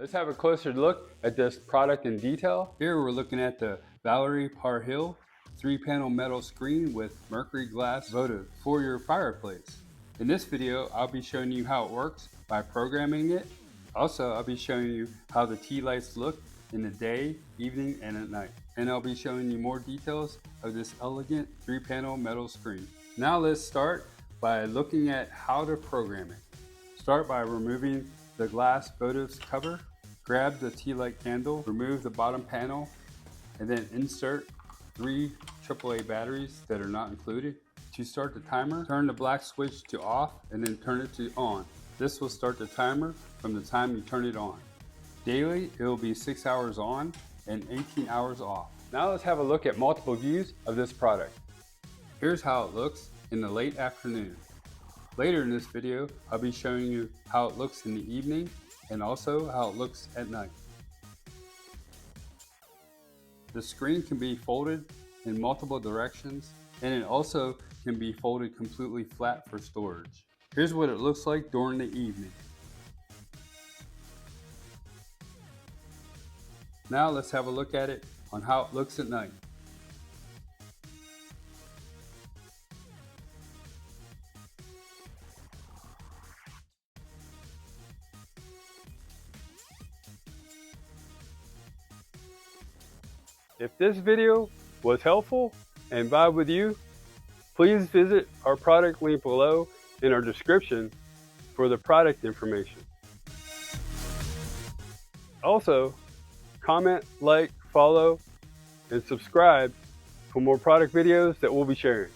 Let's have a closer look at this product in detail. Here we're looking at the Valerie Parr 3-panel metal screen with Mercury glass votive for your fireplace. In this video, I'll be showing you how it works by programming it. Also, I'll be showing you how the tea lights look in the day, evening, and at night. And I'll be showing you more details of this elegant 3-panel metal screen. Now let's start by looking at how to program it. Start by removing the glass Votives cover. Grab the tea light candle, remove the bottom panel, and then insert 3 AAA batteries that are not included. To start the timer, turn the black switch to off and then turn it to on. This will start the timer from the time you turn it on. Daily, it will be 6 hours on and 18 hours off. Now let's have a look at multiple views of this product. Here's how it looks in the late afternoon. Later in this video, I'll be showing you how it looks in the evening and also how it looks at night. The screen can be folded in multiple directions, and it also can be folded completely flat for storage. Here's what it looks like during the evening. Now let's have a look at it on how it looks at night. If this video was helpful and vibe with you, please visit our product link below in our description for the product information. Also, comment, like, follow, and subscribe for more product videos that we'll be sharing.